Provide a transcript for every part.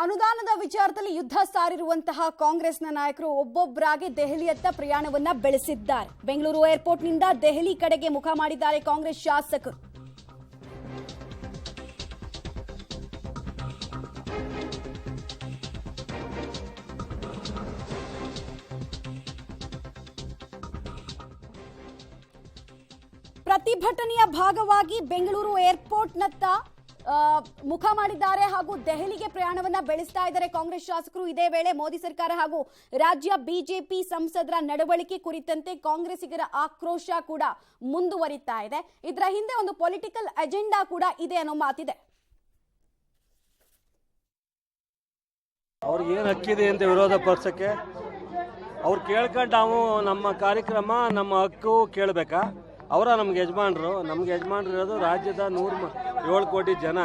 ಅನುದಾನದ ವಿಚಾರದಲ್ಲಿ ಯುದ್ಧ ಸಾರಿರುವಂತಹ ಕಾಂಗ್ರೆಸ್ನ ನಾಯಕರು ಒಬ್ಬೊಬ್ಬರಾಗಿ ದೆಹಲಿಯತ್ತ ಪ್ರಯಾಣವನ್ನ ಬೆಳೆಸಿದ್ದಾರೆ. ಬೆಂಗಳೂರು ಏರ್ಪೋರ್ಟ್ನಿಂದ ದೆಹಲಿ ಕಡೆಗೆ ಮುಖ ಮಾಡಿದ್ದಾರೆ ಕಾಂಗ್ರೆಸ್ ಶಾಸಕರು. ಪ್ರತಿಭಟನೆಯ ಭಾಗವಾಗಿ ಬೆಂಗಳೂರು ಏರ್ಪೋರ್ಟ್ನತ್ತ ಮುಖ ಮಾಡಿದ್ದಾರೆ ಹಾಗೂ ದೆಹಲಿಗೆ ಪ್ರಯಾಣವನ್ನ ಬೆಳೆಸ್ತಾ ಇದ್ದಾರೆ ಕಾಂಗ್ರೆಸ್ ಶಾಸಕರು. ಇದೇ ವೇಳೆ ಮೋದಿ ಸರ್ಕಾರ ಹಾಗೂ ರಾಜ್ಯ ಬಿಜೆಪಿ ಸಂಸದರ ನಡವಳಿಕೆ ಕುರಿತಂತೆ ಕಾಂಗ್ರೆಸ್ಸಿಗರ ಆಕ್ರೋಶ ಕೂಡ ಮುಂದುವರಿತಾ ಇದೆ. ಇದರ ಹಿಂದೆ ಒಂದು ಪೊಲಿಟಿಕಲ್ ಅಜೆಂಡಾ ಕೂಡ ಇದೆ ಅನ್ನೋ ಮಾತಿದೆ. ಅವ್ರಿಗೆ ಏನು ಹಕ್ಕಿದೆ ಅಂತ ವಿರೋಧ ಪಕ್ಷಕ್ಕೆ ಅವ್ರು ಕೇಳ್ಕೊಂಡು ನಾವು ನಮ್ಮ ಕಾರ್ಯಕ್ರಮ ನಮ್ಮ ಹಕ್ಕು ಕೇಳಬೇಕಾ? ಅವರ ನಮ್ಗೆ ಯಜಮಾನರು ಇರೋದು ರಾಜ್ಯದ 107 ಕೋಟಿ ಜನ.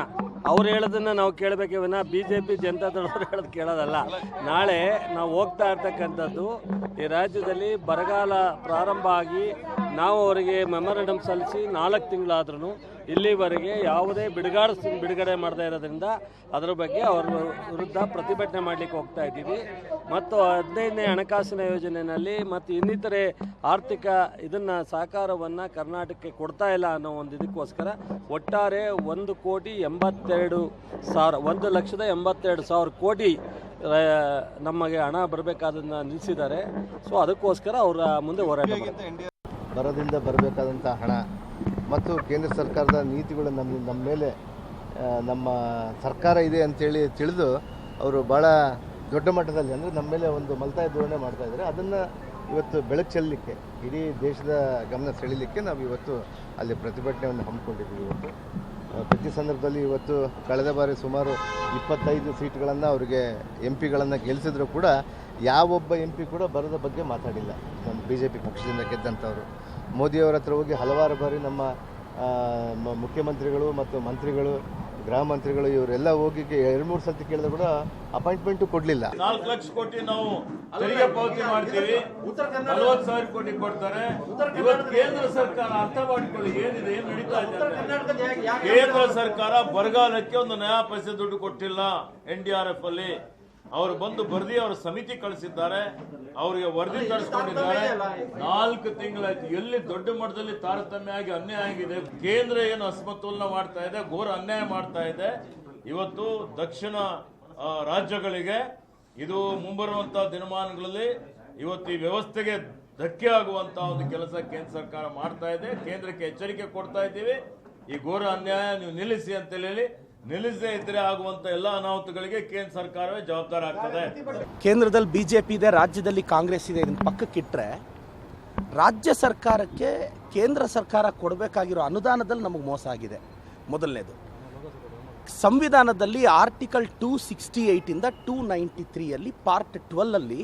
ಅವ್ರು ಹೇಳೋದನ್ನು ನಾವು ಕೇಳಬೇಕೆ ವಿನ BJP ಜನತಾದಳವ್ರು ಹೇಳೋದು ಕೇಳೋದಲ್ಲ. ನಾಳೆ ನಾವು ಹೋಗ್ತಾ ಇರ್ತಕ್ಕಂಥದ್ದು ಈ ರಾಜ್ಯದಲ್ಲಿ ಬರಗಾಲ ಪ್ರಾರಂಭ ಆಗಿ ನಾವು ಅವರಿಗೆ ಮೆಮೊರಂಡಮ್ ಸಲ್ಲಿಸಿ 4 ತಿಂಗಳಾದ್ರೂ ಇಲ್ಲಿವರೆಗೆ ಯಾವುದೇ ಬಿಡುಗಡೆ ಮಾಡದೇ ಇರೋದ್ರಿಂದ ಅದರ ಬಗ್ಗೆ ಅವರ ವಿರುದ್ಧ ಪ್ರತಿಭಟನೆ ಮಾಡಲಿಕ್ಕೆ ಹೋಗ್ತಾ ಇದ್ದೀವಿ. ಮತ್ತು 15ನೇ ಹಣಕಾಸಿನ ಯೋಜನೆಯಲ್ಲಿ ಮತ್ತು ಇನ್ನಿತರೆ ಆರ್ಥಿಕ ಇದನ್ನು ಸಹಕಾರವನ್ನು ಕರ್ನಾಟಕಕ್ಕೆ ಕೊಡ್ತಾ ಇಲ್ಲ ಅನ್ನೋ ಒಂದು ಇದಕ್ಕೋಸ್ಕರ ಒಟ್ಟಾರೆ 1,82,000 ಕೋಟಿ ನಮಗೆ ಹಣ ಬರಬೇಕಾದನ್ನು ನಿಲ್ಲಿಸಿದ್ದಾರೆ. ಸೊ ಅದಕ್ಕೋಸ್ಕರ ಅವರ ಮುಂದೆ ಹೋರಾಟ ಬರದಿಂದ ಬರಬೇಕಾದಂಥ ಹಣ ಮತ್ತು ಕೇಂದ್ರ ಸರ್ಕಾರದ ನೀತಿಗಳು ನಮ್ಮ ಮೇಲೆ ನಮ್ಮ ಸರ್ಕಾರ ಇದೆ ಅಂತೇಳಿ ತಿಳಿದು ಅವರು ಭಾಳ ದೊಡ್ಡ ಮಟ್ಟದಲ್ಲಿ ಅಂದರೆ ನಮ್ಮ ಮೇಲೆ ಒಂದು ಮಲ್ತಾಯ ಧೋರಣೆ ಮಾಡ್ತಾಯಿದ್ದಾರೆ. ಅದನ್ನು ಇವತ್ತು ಬೆಳಕು ಚೆಲ್ಲಲಿಕ್ಕೆ ಇಡೀ ದೇಶದ ಗಮನ ಸೆಳೀಲಿಕ್ಕೆ ನಾವು ಇವತ್ತು ಅಲ್ಲಿ ಪ್ರತಿಭಟನೆಯನ್ನು ಹಮ್ಮಿಕೊಂಡಿದ್ದೀವಿ. ಪ್ರತಿ ಸಂದರ್ಭದಲ್ಲಿ ಇವತ್ತು ಕಳೆದ ಬಾರಿ ಸುಮಾರು 25 ಸೀಟ್ಗಳನ್ನು ಅವರಿಗೆ MP ಗಳನ್ನು ಗೆಲ್ಲಿಸಿದ್ರು ಕೂಡ ಯಾವೊಬ್ಬ MP ಕೂಡ ಬರದ ಬಗ್ಗೆ ಮಾತಾಡಿಲ್ಲ. ನಮ್ಮ BJP ಪಕ್ಷದಿಂದ ಗೆದ್ದಂಥವ್ರು ಮೋದಿಯವರ ಹತ್ರ ಹೋಗಿ ಹಲವಾರು ಬಾರಿ ನಮ್ಮ ಮುಖ್ಯಮಂತ್ರಿಗಳು ಮತ್ತು ಮಂತ್ರಿಗಳು ಗೃಹ ಮಂತ್ರಿಗಳು ಇವರೆಲ್ಲ ಹೋಗಿ 2-3 ಸತಿ ಕೇಳಿದ್ರು ಕೂಡ ಅಪಾಯಿಂಟ್ಮೆಂಟು ಕೊಡಲಿಲ್ಲ. 4 ಲಕ್ಷ ಕೋಟಿ ನಾವು ತೆರಿಗೆ ಪಾವತಿ ಮಾಡ್ತೀವಿ, 40,000 ಕೋಟಿ ಕೊಡ್ತಾರೆ. ಇವತ್ತು ಕೇಂದ್ರ ಸರ್ಕಾರ ಅರ್ಥ ಮಾಡಿಕೊಳ್ಳಿ ಏನಿದೆ, ಏನು ನಡೀತಾ ಇದೆ. ಕೇಂದ್ರ ಸರ್ಕಾರ ಬರಗಾಲಕ್ಕೆ ಒಂದು ನಯಾ ಪೈಸೆ ದುಡ್ಡು ಕೊಟ್ಟಿಲ್ಲ. NDRF ಅಲ್ಲಿ ಅವರು ಬಂದು ಬರ್ದಿ ಅವರ ಸಮಿತಿ ಕಳಿಸಿದ್ದಾರೆ, ಅವರಿಗೆ ವರದಿ ತರಿಸ್ಕೊಂಡಿದ್ದಾರೆ. 4 ತಿಂಗಳಾಯ್ತು. ಎಲ್ಲಿ ದೊಡ್ಡ ಮಟ್ಟದಲ್ಲಿ ತಾರತಮ್ಯ ಆಗಿ ಅನ್ಯಾಯ ಆಗಿದೆ. ಕೇಂದ್ರ ಏನು ಅಸಮತೋಲನ ಮಾಡ್ತಾ ಇದೆ, ಘೋರ ಅನ್ಯಾಯ ಮಾಡ್ತಾ ಇದೆ. ಇವತ್ತು ದಕ್ಷಿಣ ರಾಜ್ಯಗಳಿಗೆ ಇದು ಮುಂಬರುವಂತಹ ದಿನಮಾನಗಳಲ್ಲಿ ಇವತ್ತು ಈ ವ್ಯವಸ್ಥೆಗೆ ಧಕ್ಕೆ ಆಗುವಂತಹ ಒಂದು ಕೆಲಸ ಕೇಂದ್ರ ಸರ್ಕಾರ ಮಾಡ್ತಾ ಇದೆ. ಕೇಂದ್ರಕ್ಕೆ ಎಚ್ಚರಿಕೆ ಕೊಡ್ತಾ ಇದ್ದೀವಿ, ಈ ಘೋರ ಅನ್ಯಾಯ ನೀವು ನಿಲ್ಲಿಸಿ ಅಂತ ಹೇಳಿ. ನಿಲ್ಲಿಸದೇ ಇದ್ರೆ ಆಗುವಂತ ಎಲ್ಲ ಅನಾಹುತಗಳಿಗೆ ಕೇಂದ್ರ ಸರ್ಕಾರವೇ ಜವಾಬ್ದಾರ ಆಗ್ತದೆ. ಕೇಂದ್ರದಲ್ಲಿ BJP ಇದೆ, ರಾಜ್ಯದಲ್ಲಿ ಕಾಂಗ್ರೆಸ್ ಇದೆ. ಇದನ್ನ ಪಕ್ಕಕ್ಕಿಟ್ರೆ ರಾಜ್ಯ ಸರ್ಕಾರಕ್ಕೆ ಕೇಂದ್ರ ಸರ್ಕಾರ ಕೊಡಬೇಕಾಗಿರೋ ಅನುದಾನದಲ್ಲಿ ನಮಗೆ ಮೋಸ ಆಗಿದೆ. ಮೊದಲನೇದು, ಸಂವಿಧಾನದಲ್ಲಿ ಆರ್ಟಿಕಲ್ 268 ಇಂದ 293 ಪಾರ್ಟ್ 12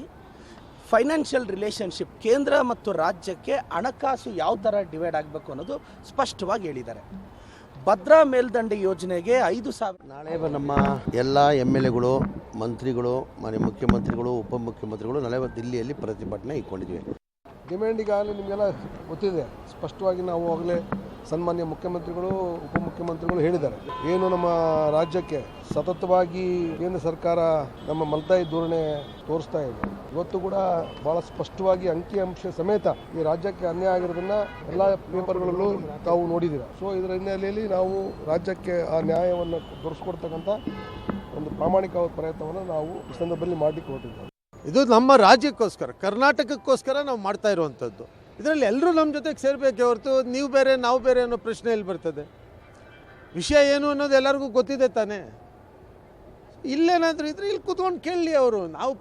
ಫೈನಾನ್ಷಿಯಲ್ ರಿಲೇಷನ್ಶಿಪ್ ಕೇಂದ್ರ ಮತ್ತು ರಾಜ್ಯಕ್ಕೆ ಹಣಕಾಸು ಯಾವ ಥರ ಡಿವೈಡ್ ಆಗಬೇಕು ಅನ್ನೋದು ಸ್ಪಷ್ಟವಾಗಿ ಹೇಳಿದ್ದಾರೆ. ಭದ್ರಾ ಮೇಲ್ದಂಡೆ ಯೋಜನೆಗೆ 5,000 ನಾಳೆ ನಮ್ಮ ಎಲ್ಲ MLAಗಳು, ಮಂತ್ರಿಗಳು, ಮನೆ ಮುಖ್ಯಮಂತ್ರಿಗಳು, ಉಪಮುಖ್ಯಮಂತ್ರಿಗಳು ನಾಳೆ ದಿಲ್ಲಿಯಲ್ಲಿ ಪ್ರತಿಭಟನೆ ಇಟ್ಕೊಂಡಿದ್ವಿ. ಡಿಮ್ಯಾಂಡ್ ಈಗಾಗಲೇ ನಿಮಗೆಲ್ಲ ಗೊತ್ತಿದೆ. ಸ್ಪಷ್ಟವಾಗಿ ನಾವು ಆಗಲೇ ಸನ್ಮಾನ್ಯ ಮುಖ್ಯಮಂತ್ರಿಗಳು, ಉಪಮುಖ್ಯಮಂತ್ರಿಗಳು ಹೇಳಿದ್ದಾರೆ. ಏನು ನಮ್ಮ ರಾಜ್ಯಕ್ಕೆ ಸತತವಾಗಿ ಕೇಂದ್ರ ಸರ್ಕಾರ ನಮ್ಮ ಮಲ್ತಾಯಿ ಧೋರಣೆ ತೋರಿಸ್ತಾ ಇದೆ. ಇವತ್ತು ಕೂಡ ಭಾಳ ಸ್ಪಷ್ಟವಾಗಿ ಅಂಕಿಅಂಶ ಸಮೇತ ಈ ರಾಜ್ಯಕ್ಕೆ ಅನ್ಯಾಯ ಆಗಿರೋದನ್ನ ಎಲ್ಲ ಪೇಪರ್ಗಳಲ್ಲೂ ತಾವು ನೋಡಿದ್ದೀರ. ಸೊ ಇದರ ಹಿನ್ನೆಲೆಯಲ್ಲಿ ನಾವು ರಾಜ್ಯಕ್ಕೆ ಆ ನ್ಯಾಯವನ್ನು ತೋರಿಸ್ಕೊಡ್ತಕ್ಕಂಥ ಒಂದು ಪ್ರಾಮಾಣಿಕ ಪ್ರಯತ್ನವನ್ನು ನಾವು ಈ ಸಂದರ್ಭದಲ್ಲಿ ಮಾಡಲಿಕ್ಕೆ ಹೊರಟಿದ್ದೇವೆ. ಇದು ನಮ್ಮ ರಾಜ್ಯಕ್ಕೋಸ್ಕರ, ಕರ್ನಾಟಕಕ್ಕೋಸ್ಕರ ನಾವು ಮಾಡ್ತಾ ಇರುವಂಥದ್ದು. ಇದರಲ್ಲಿ ಎಲ್ಲರೂ ನಮ್ಮ ಜೊತೆಗೆ ಸೇರಬೇಕೆ ಹೊರತು ನೀವು ಬೇರೆ ನಾವು ಬೇರೆ ಅನ್ನೋ ಪ್ರಶ್ನೆ ಎಲ್ಲಿ ಬರ್ತದೆ? ವಿಷಯ ಏನು ಅನ್ನೋದು ಎಲ್ಲರಿಗೂ ಗೊತ್ತಿದೆ ತಾನೇ. ಇಲ್ಲೇನಾದರೂ ಇದ್ರೆ ಇಲ್ಲಿ ಕೂತ್ಕೊಂಡು ಕೇಳಲಿ ಅವರು. ನಾವು